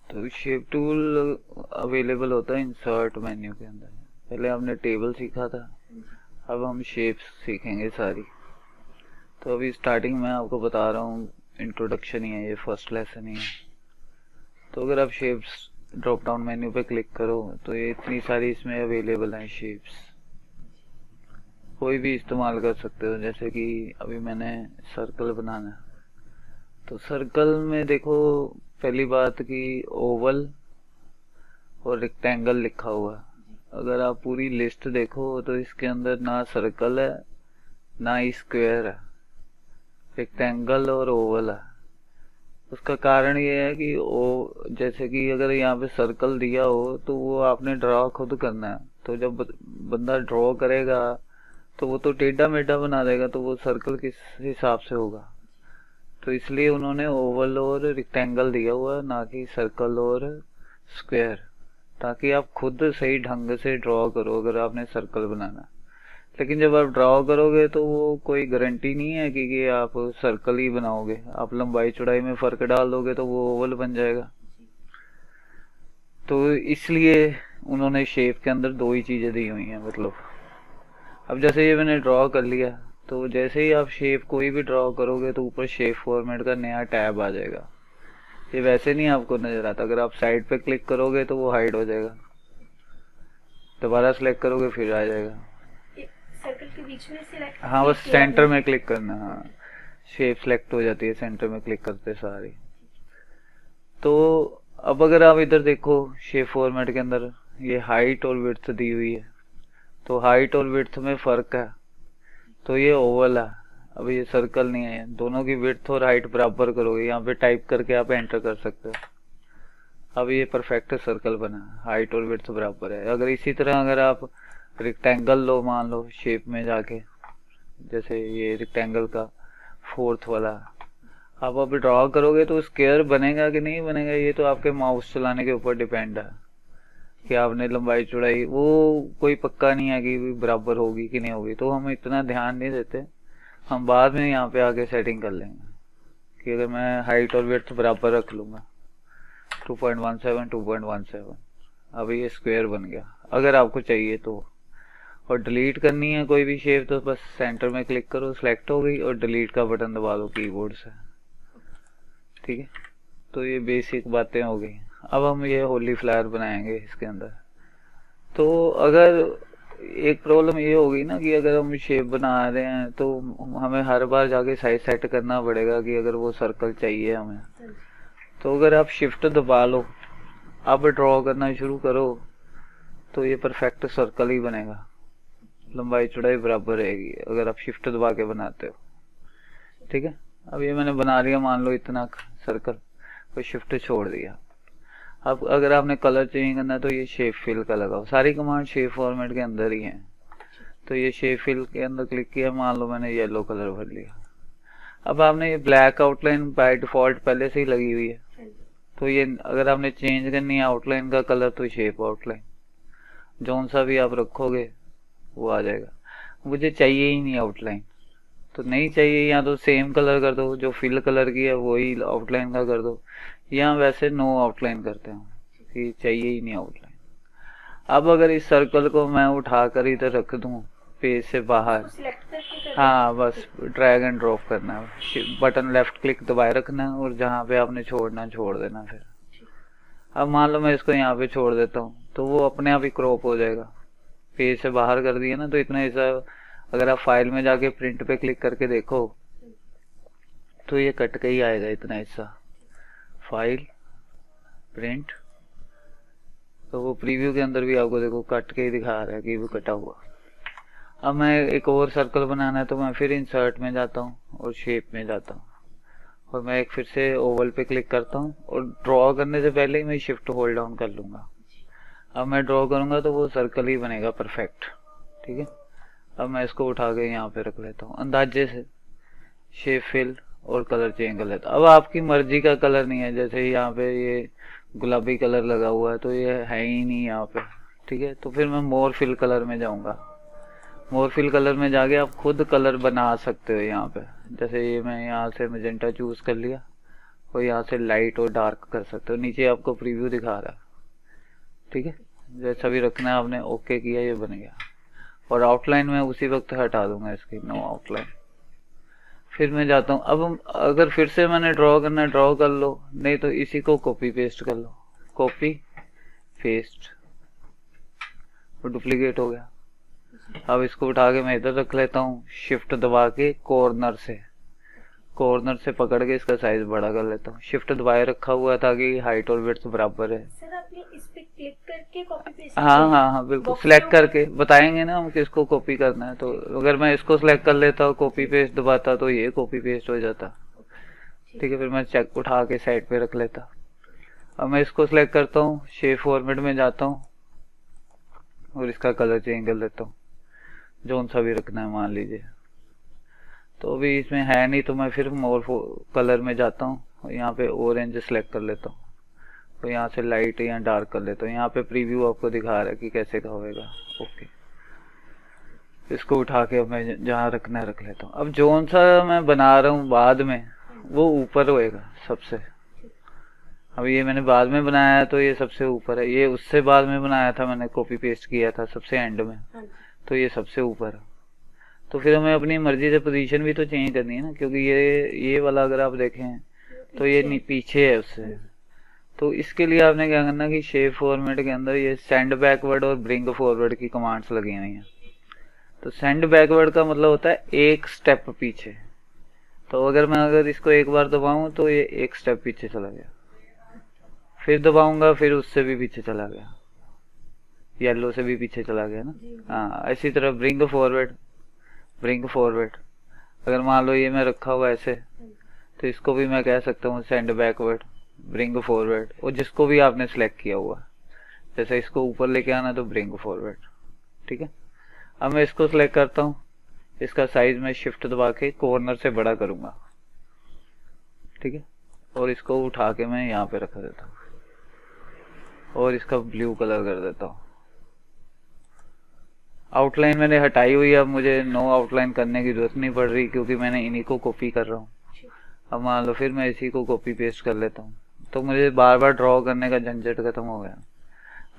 तो shape tool available होता है इंसर्ट मेन्यू के अंदर। पहले हमने टेबल सीखा था, अब हम शेप्स सीखेंगे सारी। तो अभी स्टार्टिंग में आपको बता रहा हूँ, इंट्रोडक्शन ही है, ये फर्स्ट लेसन ही है। तो अगर आप शेप्स ड्रॉप डाउन मेन्यू पे क्लिक करो तो ये इतनी सारी इसमें अवेलेबल हैं शेप्स, कोई भी इस्तेमाल कर सकते हो। जैसे कि अभी मैंने सर्कल बनाना है, तो सर्कल में देखो पहली बात कि ओवल और रेक्टेंगल लिखा हुआ है। अगर आप पूरी लिस्ट देखो तो इसके अंदर ना सर्कल है ना ही स्क्वायर है, रेक्टेंगल और ओवल है। उसका कारण ये है कि जैसे कि अगर यहाँ पे सर्कल दिया हो तो वो आपने ड्रॉ खुद करना है। तो जब बंदा ड्रॉ करेगा तो वो तो टेढ़ा मेढ़ा बना देगा, तो वो सर्कल किस हिसाब से होगा। तो इसलिए उन्होंने ओवल और रेक्टेंगल दिया हुआ है, ना कि सर्कल और स्क्वायर, ताकि आप खुद सही ढंग से ड्रॉ करो अगर आपने सर्कल बनाना। लेकिन जब आप ड्रॉ करोगे तो वो कोई गारंटी नहीं है कि आप सर्कल ही बनाओगे। आप लंबाई चौड़ाई में फर्क डाल दोगे तो वो ओवल बन जाएगा। तो इसलिए उन्होंने शेप के अंदर दो ही चीजें दी हुई हैं। मतलब अब जैसे ये मैंने ड्रॉ कर लिया, तो जैसे ही आप शेप कोई भी ड्रॉ करोगे तो ऊपर शेप फॉर्मेट का नया टैब आ जाएगा। ये वैसे नहीं आपको नजर आता। अगर आप साइड पे क्लिक करोगे तो वो हाइड हो जाएगा, दोबारा सेलेक्ट करोगे फिर आ जाएगा। सर्कल के बीच में सिलेक्ट, हाँ बस सेंटर में क्लिक करना। हाँ, शेप सेलेक्ट हो जाती है सेंटर में क्लिक करते सारी। तो अब अगर आप इधर देखो शेप फॉर्मेट के अंदर ये हाइट और विड्थ दी हुई है, तो हाइट और विड्थ में फर्क है, तो ये ओवल है। अब ये सर्कल नहीं है। दोनों की विड्थ और हाइट बराबर करोगे, यहाँ पे टाइप करके आप एंटर कर सकते हो। अब ये परफेक्ट सर्कल बना, हाइट और विड्थ बराबर है। अगर इसी तरह अगर आप रेक्टेंगल लो, मान लो शेप में जाके, जैसे ये रेक्टेंगल का फोर्थ वाला आप अब ड्रॉ करोगे तो स्क्वायर बनेगा कि नहीं बनेगा, ये तो आपके माउस चलाने के ऊपर डिपेंड है कि आपने लंबाई चौड़ाई, वो कोई पक्का नहीं है कि बराबर होगी कि नहीं होगी। तो हम इतना ध्यान नहीं देते, हम बाद में यहाँ पे आके सेटिंग कर लेंगे कि अगर मैं हाइट और विड्थ बराबर रख लूंगा 2.17 2.17, अभी ये स्क्वायर बन गया अगर आपको चाहिए तो। और डिलीट करनी है कोई भी शेप तो बस सेंटर में क्लिक करो, सिलेक्ट हो गई, और डिलीट का बटन दबा दो कीबोर्ड से। ठीक है, तो ये बेसिक बातें हो गई। अब हम ये होली फ्लावर बनाएंगे इसके अंदर। तो अगर एक प्रॉब्लम ये होगी ना कि अगर हम शेप बना रहे हैं तो हमें हर बार जाके साइज सेट करना पड़ेगा कि अगर वो सर्कल चाहिए हमें। तो अगर आप शिफ्ट दबा लो, अब ड्रॉ करना शुरू करो, तो ये परफेक्ट सर्कल ही बनेगा, लंबाई चौड़ाई बराबर रहेगी अगर आप शिफ्ट दबा के बनाते हो। ठीक है, अब ये मैंने बना लिया मान लो इतना सर्कल, तो शिफ्ट छोड़ दिया। अब अगर आपने कलर चेंज करना है तो ये शेप फिल का लगाओ। सारी कमांड शेप फॉर्मेट के अंदर ही है। तो ये शेप फिल के अंदर क्लिक किया, मान लो मैंने येलो कलर भर लिया। अब आपने ये ब्लैक आउटलाइन बाय डिफॉल्ट पहले से ही लगी हुई है, तो ये अगर आपने चेंज करनी है आउटलाइन का कलर तो शेप आउटलाइन जौन सा भी आप रखोगे वो आ जाएगा। मुझे चाहिए ही नहीं आउटलाइन, तो नहीं चाहिए, या तो सेम कलर कर दो, जो फिल कलर की है वही आउटलाइन का कर दो, या वैसे नो आउटलाइन करते हैं कि चाहिए ही नहीं आउटलाइन। अब अगर इस सर्कल को मैं उठाकर इधर रख दूं पेज से बाहर, हाँ बस ड्रैग एंड ड्रॉप करना है, बटन लेफ्ट क्लिक दबाए रखना है और जहाँ पे आपने छोड़ना छोड़ देना। फिर अब मान लो मैं इसको यहाँ पे छोड़ देता हूँ तो वो अपने आप ही क्रॉप हो जाएगा। पेज से बाहर कर दिया ना, तो इतना ऐसा, अगर आप फाइल में जाके प्रिंट पे क्लिक करके देखो तो ये कट के ही आएगा इतना हिस्सा, फाइल प्रिंट, तो वो प्रीव्यू के अंदर भी आपको देखो कट के ही दिखा रहा है कि वो कटा हुआ। अब मैं एक और सर्कल बनाना है तो मैं फिर इंसर्ट में जाता हूँ और शेप में जाता हूँ, और मैं एक फिर से ओवल पे क्लिक करता हूँ, और ड्रॉ करने से पहले ही मैं शिफ्ट होल्ड डाउन कर लूंगा। अब मैं ड्रॉ करूंगा तो वो सर्कल ही बनेगा परफेक्ट। ठीक है, अब मैं इसको उठा के यहाँ पे रख लेता हूँ अंदाजे से, शेप फिल और कलर चेंज कर लेता हूँ। अब आपकी मर्जी का कलर नहीं है, जैसे यहाँ पे ये गुलाबी कलर लगा हुआ है तो ये है ही नहीं यहाँ पे। ठीक है, तो फिर मैं मोर फिल कलर में जाऊंगा। मोर फिल कलर में जाके आप खुद कलर बना सकते हो यहाँ पे। जैसे ये मैं यहाँ से मैजेंटा चूज कर लिया और यहाँ से लाइट और डार्क कर सकते हो। नीचे आपको प्रीव्यू दिखा रहा है, ठीक है। जैसा भी रखना है आपने ओके किया, ये बन गया। और आउटलाइन में उसी वक्त हटा दूंगा इसकी, नो आउटलाइन। फिर मैं जाता हूँ, अब अगर फिर से मैंने ड्रॉ करना है ड्रॉ कर लो, नहीं तो इसी को कॉपी पेस्ट कर लो, कॉपी पेस्ट, वो डुप्लीकेट हो गया। अब इसको उठा के मैं इधर रख लेता हूँ, शिफ्ट दबा के कॉर्नर से पकड़ के इसका साइज बड़ा कर लेता हूँ। शिफ्ट दबाए रखा हुआ है ताकि हाइट और विड्थ बराबर है। सर आपने इस पे क्लिक करके कॉपी पेस्ट हाँ बिल्कुल, सिलेक्ट करके बताएंगे ना हम किसको कॉपी करना है। तो अगर मैं इसको सिलेक्ट कर लेता हूँ, कॉपी पेस्ट दबाता, तो ये कॉपी पेस्ट हो जाता, ठीक है। फिर मैं चेक उठा के साइड पे रख लेता। अब मैं इसको सिलेक्ट करता हूँ, शेप फॉर्मेट में जाता हूँ और इसका कलर चेंज कर लेता हूँ, जोन सा भी रखना है मान लीजिए। तो अभी इसमें है नहीं, तो मैं फिर मोर कलर में जाता हूँ और यहाँ पे ऑरेंज सेलेक्ट कर लेता हूँ, तो यहाँ से लाइट या डार्क कर लेता हूँ। यहाँ पे प्रीव्यू आपको दिखा रहा है कि कैसे का होएगा, ओके। इसको उठा के अब मैं जहाँ रखना है रख लेता हूँ। अब जोन सा मैं बना रहा हूँ बाद में, वो ऊपर होएगा सबसे। अब ये मैंने बाद में बनाया है तो ये सबसे ऊपर है, ये उससे बाद में बनाया था मैंने, कॉपी पेस्ट किया था सबसे एंड में, तो ये सबसे ऊपर है। तो फिर हमें अपनी मर्जी से पोजीशन भी तो चेंज करनी है ना, क्योंकि ये वाला अगर आप देखें तो ये पीछे है उससे। तो इसके लिए आपने क्या करना कि शेप फॉर्मेट के अंदर ये सेंड बैकवर्ड और ब्रिंग फॉरवर्ड की कमांड्स लगी हुई हैं। तो सेंड बैकवर्ड का मतलब होता है एक स्टेप पीछे। तो अगर इसको एक बार दबाऊं तो ये एक स्टेप पीछे चला गया, फिर दबाऊंगा फिर उससे भी पीछे चला गया, येलो से भी पीछे चला गया ना। हाँ, इसी तरह ब्रिंग फॉरवर्ड अगर मान लो ये मैं रखा हुआ ऐसे, तो इसको भी मैं कह सकता हूँ सेंड बैकवर्ड, ब्रिंग फॉरवर्ड, और जिसको भी आपने सिलेक्ट किया हुआ, जैसे इसको ऊपर लेके आना तो ब्रिंग फॉरवर्ड, ठीक है। अब मैं इसको सिलेक्ट करता हूँ, इसका साइज मैं शिफ्ट दबा के कॉर्नर से बड़ा करूंगा, ठीक है। और इसको उठा के मैं यहाँ पे रख देता हूँ और इसका ब्लू कलर कर देता हूँ। आउटलाइन मैंने हटाई हुई है, अब मुझे नो आउटलाइन करने की जरूरत नहीं पड़ रही, क्योंकि मैंने इन्हीं को कॉपी कर रहा हूँ। अब मान लो फिर मैं इसी को कॉपी पेस्ट कर लेता हूँ, तो मुझे बार बार ड्रॉ करने का झंझट खत्म हो गया।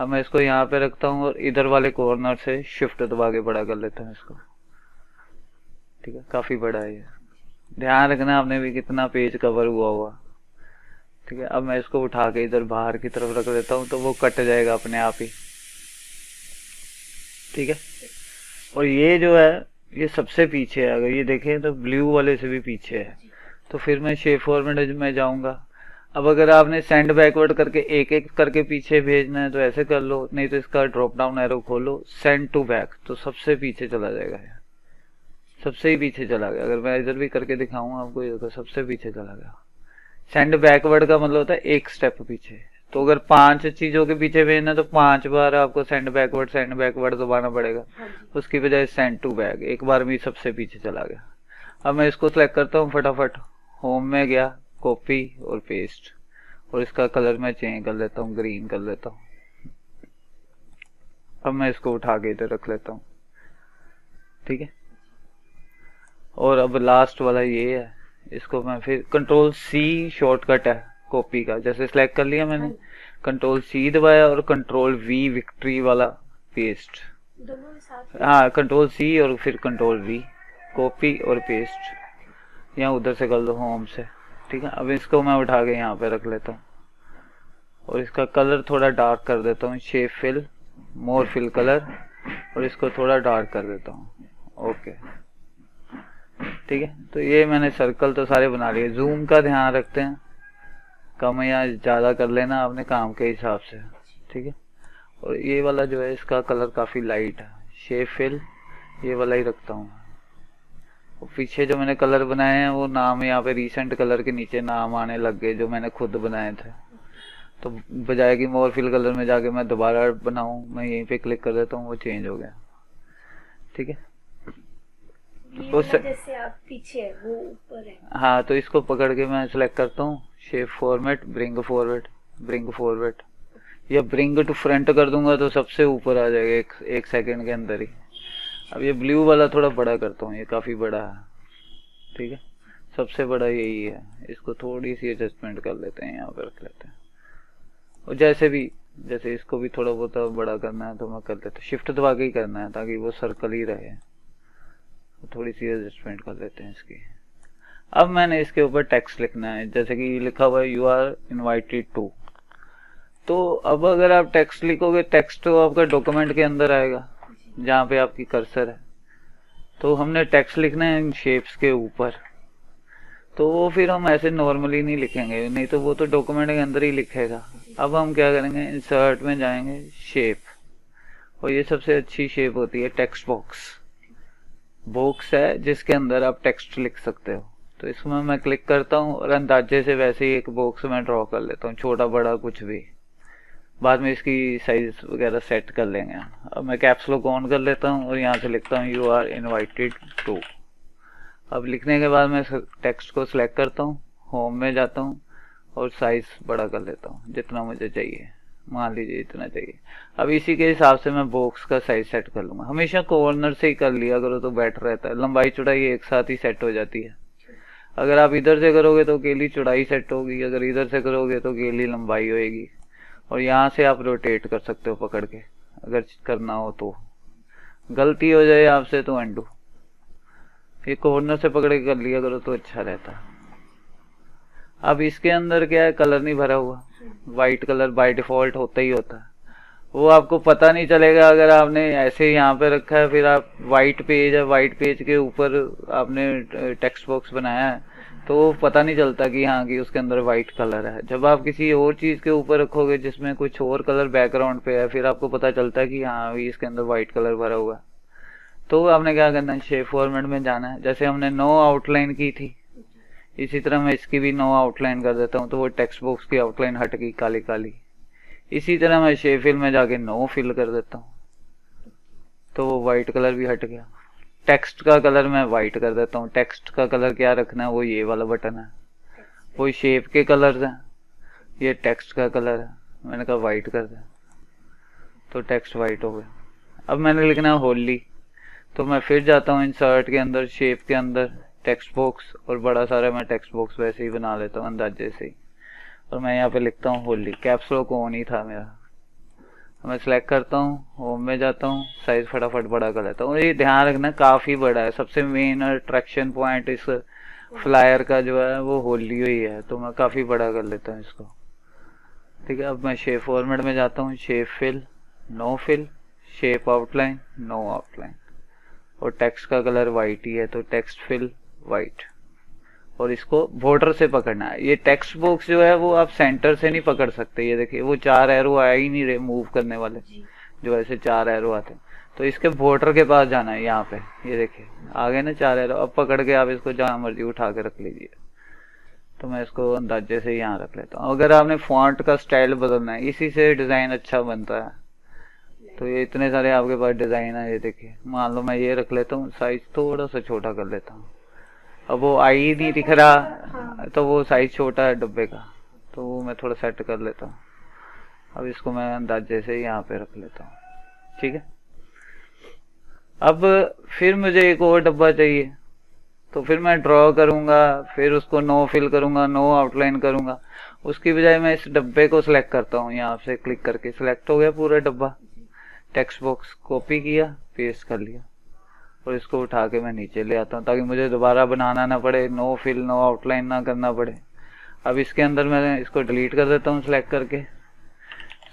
अब मैं इसको यहाँ पे रखता हूँ और इधर वाले कॉर्नर से शिफ्ट दबा के बड़ा कर लेता हूँ इसको, ठीक है। काफी बड़ा है ये, ध्यान रखना आपने भी कितना पेज कवर हुआ, ठीक है। अब मैं इसको उठा के इधर बाहर की तरफ रख देता हूँ, तो वो कट जाएगा अपने आप ही, ठीक है। और ये जो है ये सबसे पीछे है, अगर ये देखें तो ब्लू वाले से भी पीछे है। तो फिर मैं शेप फॉर्मेट में जाऊंगा। अब अगर आपने सेंड बैकवर्ड करके एक एक करके पीछे भेजना है तो ऐसे कर लो, नहीं तो इसका ड्रॉप डाउन एरो खोलो, सेंड टू बैक, तो सबसे पीछे चला जाएगा, सबसे ही पीछे चला गया। अगर मैं इधर भी करके दिखाऊं आपको, ये तो सबसे पीछे चला गया। सेंड बैकवर्ड का मतलब होता है एक स्टेप पीछे। तो अगर 5 चीजों के पीछे भेजना है तो 5 बार आपको सेंड बैकवर्ड दबाना पड़ेगा, उसकी बजाय सेंड टू बैक, एक बार में सबसे पीछे चला गया। अब मैं इसको सिलेक्ट करता हूँ, फटाफट होम में गया, कॉपी और पेस्ट, और इसका कलर मैं चेंज कर लेता हूँ, ग्रीन कर लेता हूँ। अब मैं इसको उठा के इधर रख लेता हूँ, ठीक है। और अब लास्ट वाला ये है, इसको मैं फिर कंट्रोल सी शॉर्टकट है कॉपी का, जैसे सिलेक्ट कर लिया मैंने, कंट्रोल सी दबाया और कंट्रोल वी विक्ट्री वाला पेस्ट, दोनों साथ। हाँ कंट्रोल सी और फिर कंट्रोल वी, कॉपी और पेस्ट, यहाँ उधर से कर लो होम से, ठीक है। अब इसको मैं उठा के यहाँ पे रख लेता हूँ और इसका कलर थोड़ा डार्क कर देता हूँ, शेप फिल, मोर फिल कलर, और इसको थोड़ा डार्क कर देता हूँ, ओके, ठीक है। तो ये मैंने सर्कल तो सारे बना लिए। जूम का ध्यान रखते हैं, कम या ज्यादा कर लेना अपने काम के हिसाब से, ठीक है। और ये वाला जो है इसका कलर काफी लाइट है, शेप फिल ये वाला ही रखता हूँ। पीछे जो मैंने कलर बनाए हैं वो नाम यहाँ पे रिसेंट कलर के नीचे नाम आने लग गए जो मैंने खुद बनाए थे। तो बजाय कि मोर फिल कलर में जाके मैं दोबारा बनाऊं, मैं यहीं पे क्लिक कर देता हूँ, वो चेंज हो गया, ठीक है। तो जैसे आप पीछे है वो ऊपर है। हाँ, तो इसको पकड़ के मैं सिलेक्ट करता हूँ, शेप फॉर्मेट, ब्रिंग फॉरवर्ड, या ब्रिंग टू फ्रंट कर दूंगा तो सबसे ऊपर आ जाएगा एक सेकंड के अंदर ही। अब ये ब्लू वाला थोड़ा बड़ा करता हूँ, ये काफी बड़ा है, ठीक है। सबसे बड़ा यही है। इसको थोड़ी सी एडजस्टमेंट कर लेते हैं, यहाँ पे रख लेते हैं। और जैसे भी, जैसे इसको भी थोड़ा बहुत बड़ा करना है तो मैं कर लेता हूँ, शिफ्ट दबा के ही करना है ताकि वो सर्कल ही रहे। तो थोड़ी सी एडजस्टमेंट कर लेते हैं इसकी। अब मैंने इसके ऊपर टेक्स्ट लिखना है, जैसे कि लिखा हुआ है यू आर इनवाइटेड टू। तो अब अगर आप टेक्स्ट लिखोगे, टेक्स्ट तो आपका डॉक्यूमेंट के अंदर आएगा जहाँ पे आपकी कर्सर है। तो हमने टेक्स्ट लिखना है इन शेप्स के ऊपर। तो वो फिर हम ऐसे नॉर्मली नहीं लिखेंगे, नहीं तो वो तो डॉक्यूमेंट के अंदर ही लिखेगा। अब हम क्या करेंगे, इंसर्ट में जाएंगे, शेप, और ये सबसे अच्छी शेप होती है टेक्स्ट बॉक्स। बॉक्स है जिसके अंदर आप टेक्स्ट लिख सकते हो। तो इसमें मैं क्लिक करता हूँ और अंदाजे से वैसे ही एक बॉक्स में ड्रॉ कर लेता हूँ, छोटा बड़ा कुछ भी। बाद में इसकी साइज वगैरह सेट कर लेंगे। अब मैं कैप्स लॉक ऑन कर लेता हूँ और यहाँ से लिखता हूँ यू आर इनवाइटेड टू। अब लिखने के बाद मैं टेक्स्ट को सिलेक्ट करता हूँ, होम में जाता हूँ और साइज बड़ा कर लेता हूँ जितना मुझे चाहिए, मान लीजिए इतना चाहिए। अब इसी के हिसाब से मैं बॉक्स का साइज सेट कर लूँगा। हमेशा कॉर्नर से ही कर लिया करो तो बेटर रहता है, लंबाई चौड़ाई एक साथ ही सेट हो जाती है। अगर आप इधर से करोगे तो अकेली चौड़ाई सेट होगी, अगर इधर से करोगे तो अकेली लंबाई होएगी। और यहाँ से आप रोटेट कर सकते हो पकड़ के, अगर करना हो तो। गलती हो जाए आपसे तो अंडू, ये कॉर्नर से पकड़ के कर लिया करो तो अच्छा रहता है। अब इसके अंदर क्या है, कलर नहीं भरा हुआ, वाइट कलर बाय डिफॉल्ट होता ही होता है। वो आपको पता नहीं चलेगा अगर आपने ऐसे यहाँ पे रखा है, फिर आप वाइट पेज है, वाइट पेज के ऊपर आपने टेक्स्ट बॉक्स बनाया है, तो पता नहीं चलता कि हाँ कि उसके अंदर वाइट कलर है। जब आप किसी और चीज के ऊपर रखोगे जिसमें कुछ और कलर बैकग्राउंड पे है, फिर आपको पता चलता है कि हाँ इसके अंदर वाइट कलर भरा हुआ है। तो आपने क्या करना है, शेप फॉर्मेट में जाना है। जैसे हमने नो आउटलाइन की थी, इसी तरह मैं इसकी भी नो आउटलाइन कर देता हूँ, तो वो टेक्स्ट बॉक्स की आउटलाइन हट गई काली काली। इसी तरह मैं शेप फिल में जाके नो फिल कर देता हूँ, तो वो वाइट कलर भी हट गया। टेक्स्ट का कलर मैं वाइट कर देता हूँ। टेक्स्ट का कलर क्या रखना है, वो ये वाला बटन है। वो शेप के कलर्स हैं, ये टेक्स्ट का कलर है, मैंने कहा वाइट कर दे, तो टेक्स्ट वाइट हो गया। अब मैंने लिखना है होली, तो मैं फिर जाता हूँ इंसर्ट के अंदर, शेप के अंदर, टेक्स्ट बॉक्स, और बड़ा सारा मैं टेक्स्ट बॉक्स वैसे ही बना लेता हूँ अंदाजे से ही। और मैं यहाँ पे लिखता हूँ होली, कैप्स लॉक ऑन ही था मेरा। मैं सिलेक्ट करता हूँ, होम में जाता हूँ, साइज फटाफट बड़ा कर लेता हूँ। ये ध्यान रखना काफी बड़ा है, सबसे मेन अट्रैक्शन पॉइंट इस फ्लायर का जो है वो होली ही है, तो मैं काफी बड़ा कर लेता हूँ इसको। ठीक है, अब मैं शेप फॉर्मेट में जाता हूँ, shape fill, no fill, shape outline, no outline, और टेक्स्ट का कलर वाइट ही है तो टेक्स्ट फिल वाइट। और इसको बॉर्डर से पकड़ना है। ये टेक्स्ट बॉक्स जो है वो आप सेंटर से नहीं पकड़ सकते। ये देखिए वो 4 एरो आया ही नहीं रहे मूव करने वाले, जो ऐसे 4 एरो आते हैं, तो इसके बॉर्डर के पास जाना है। यहाँ पे ये देखिए आ गए ना 4 एरो, अब पकड़ के आप इसको जहां मर्जी उठा के रख लीजिए। तो मैं इसको अंदाजे से यहाँ रख लेता हूँ। अगर आपने फॉन्ट का स्टाइल बदलना है, इसी से डिजाइन अच्छा बनता है। तो ये इतने सारे आपके पास डिजाइन है, ये देखिए मान लो मैं ये रख लेता हूँ, साइज थोड़ा सा छोटा कर लेता हूँ। अब वो आई नहीं दिख रहा, तो वो साइज छोटा है डब्बे का, तो वो मैं थोड़ा सेट कर लेता हूँ। अब इसको मैं अंदाजे से यहाँ पे रख लेता हूँ। ठीक है, अब फिर मुझे एक और डब्बा चाहिए, तो फिर मैं ड्रॉ करूंगा, फिर उसको नो फिल करूंगा, नो आउटलाइन करूंगा। उसकी बजाय मैं इस डब्बे को सिलेक्ट करता हूँ, यहाँ से क्लिक करके सिलेक्ट हो गया पूरा डब्बा। टेक्स्ट बॉक्स कॉपी किया, पेस्ट कर लिया, और इसको उठा के मैं नीचे ले आता हूँ ताकि मुझे दोबारा बनाना ना पड़े, नो फिल नो आउटलाइन ना करना पड़े। अब इसके अंदर मैं इसको डिलीट कर देता हूँ सिलेक्ट करके,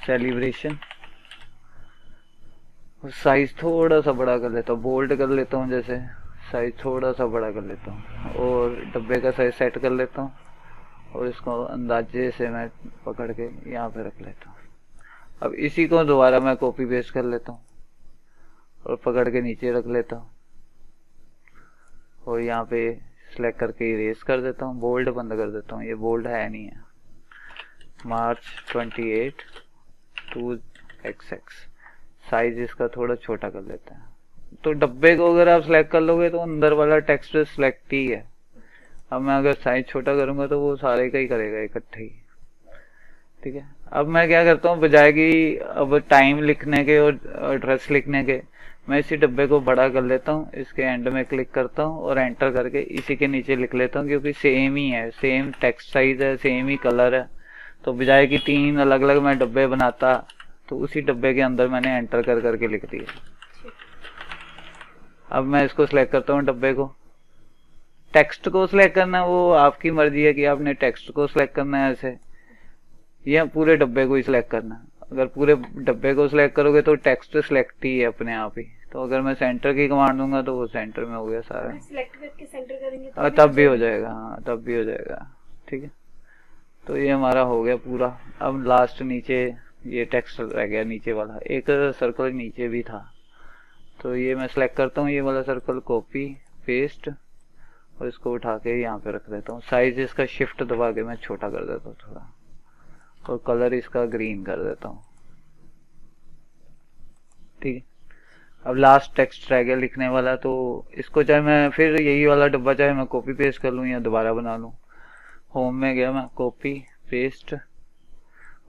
सेलिब्रेशन, साइज थोड़ा सा बड़ा कर लेता हूँ, बोल्ड कर लेता हूँ, जैसे साइज थोड़ा सा बड़ा कर लेता हूँ, और डब्बे का साइज सेट कर लेता हूँ, और इसको अंदाजे से मैं पकड़ के यहाँ पे रख लेता हूँ। अब इसी को दोबारा मैं कॉपी पेस्ट कर लेता हूँ और पकड़ के नीचे रख लेता हूँ, और यहाँ पे सिलेक्ट करके इरेज कर देता हूँ, बोल्ड बंद कर देता हूँ, ये बोल्ड है नहीं है। मार्च 28 2XX, साइज इसका थोड़ा छोटा कर लेता है। तो डब्बे को अगर आप सिलेक्ट कर लोगे तो अंदर वाला टेक्स्ट सिलेक्ट ही है। अब मैं अगर साइज छोटा करूंगा तो वो सारे का ही करेगा इकट्ठे ही। ठीक है, अब मैं क्या करता हूँ, बजाय कि अब टाइम लिखने के और एड्रेस लिखने के, मैं इसी डब्बे को बड़ा कर लेता हूँ, इसके एंड में क्लिक करता हूँ और एंटर करके इसी के नीचे लिख लेता हूँ, क्योंकि सेम ही है, सेम टेक्स्ट साइज है, सेम ही कलर है। तो बजाय कि 3 अलग अलग मैं डब्बे बनाता, तो उसी डब्बे के अंदर मैंने एंटर कर करके लिख दिया। अब मैं इसको सिलेक्ट करता हूँ डब्बे को। टेक्स्ट को सिलेक्ट करना वो आपकी मर्जी है कि आपने टेक्स्ट को सिलेक्ट करना है ऐसे, या पूरे डब्बे को ही सिलेक्ट करना है। अगर पूरे डब्बे को सिलेक्ट करोगे तो टेक्स्ट सिलेक्ट ही है अपने आप ही। तो अगर मैं सेंटर की कमांड दूंगा तो वो सेंटर में हो गया सारा। सिलेक्ट करके सेंटर करेंगे तो तब भी हो जाएगा, हाँ तब भी हो जाएगा। ठीक है, तो ये हमारा हो गया पूरा। अब लास्ट नीचे ये टेक्स्ट रह गया, नीचे वाला एक सर्कल नीचे भी था, तो ये मैं सिलेक्ट करता हूँ, ये वाला सर्कल कॉपी पेस्ट, और इसको उठा के यहाँ पे रख देता हूँ। साइज इसका शिफ्ट दबा के मैं छोटा कर देता हूँ थोड़ा, और कलर इसका ग्रीन कर देता हूँ। ठीक है, अब लास्ट टेक्स्ट रह गया लिखने वाला, तो इसको चाहे मैं फिर यही वाला डब्बा चाहे मैं कॉपी पेस्ट कर लूँ या दोबारा बना लूँ। होम में गया मैं, कॉपी पेस्ट,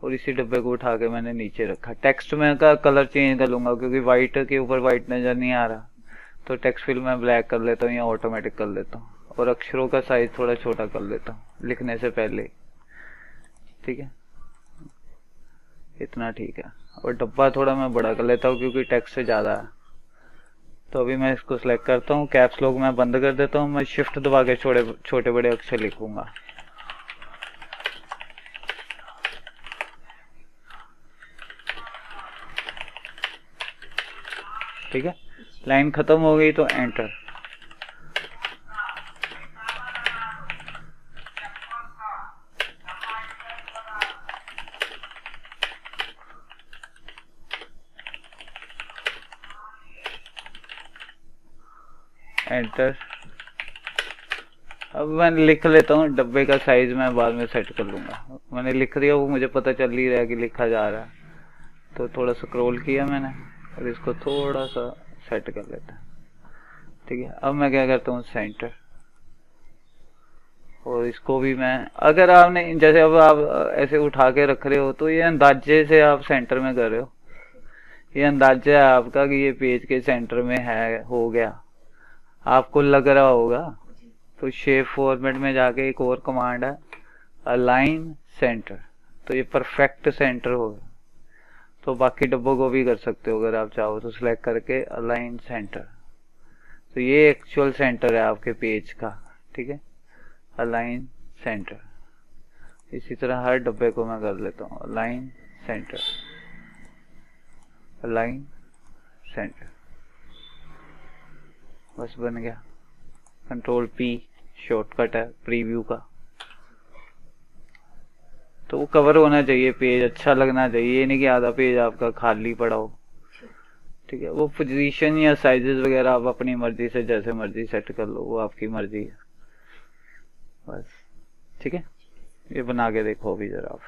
और इसी डब्बे को उठा के मैंने नीचे रखा। टेक्स्ट में का कलर चेंज कर लूंगा, क्योंकि व्हाइट के ऊपर व्हाइट नजर नहीं आ रहा, तो टेक्स्ट फिल मैं ब्लैक कर लेता हूँ या ऑटोमेटिक कर लेता हूँ, और अक्षरों का साइज थोड़ा छोटा कर लेता हूँ लिखने से पहले। ठीक है, इतना ठीक है। और डब्बा थोड़ा मैं बड़ा कर लेता हूँ क्योंकि टेक्स्ट से ज्यादा है। तो अभी मैं इसको सिलेक्ट करता हूँ, कैप्स लॉक मैं बंद कर देता हूँ, मैं शिफ्ट दबा के छोटे बड़े अक्षर लिखूंगा। ठीक है, लाइन खत्म हो गई तो एंटर। एंटर। अब मैं लिख लेता हूँ, डब्बे का साइज मैं बाद में सेट कर लूंगा। मैंने लिख दिया, वो मुझे पता चल ही रहा है कि लिखा जा रहा है, तो थोड़ा स्क्रॉल किया मैंने और इसको थोड़ा सा सेट कर लेता है। ठीक है, अब मैं क्या करता हूँ, सेंटर, और इसको भी मैं, अगर आपने जैसे अब आप ऐसे उठा के रख रहे हो तो ये अंदाजे से आप सेंटर में कर रहे हो, ये अंदाजा है आपका कि ये पेज के सेंटर में है, हो गया, आपको लग रहा होगा। तो शेप फॉर्मेट में जाके एक और कमांड है, अलाइन सेंटर, तो ये परफेक्ट सेंटर होगा। तो बाकी डब्बों को भी कर सकते हो अगर आप चाहो तो, सिलेक्ट करके अलाइन सेंटर, तो ये एक्चुअल सेंटर है आपके पेज का। ठीक है, अलाइन सेंटर। इसी तरह हर डब्बे को मैं कर लेता हूँ, अलाइन सेंटर, अलाइन सेंटर, बस बन गया। कंट्रोल पी शॉर्टकट है प्रीव्यू का। तो वो कवर होना चाहिए, पेज अच्छा लगना चाहिए, ये नहीं कि आधा पेज आपका खाली पड़ा हो। ठीक है, वो पोजीशन या साइजेस वगैरह आप अपनी मर्जी से जैसे मर्जी सेट कर लो, वो आपकी मर्जी है बस। ठीक है, ये बना के देखो अभी जरा आप।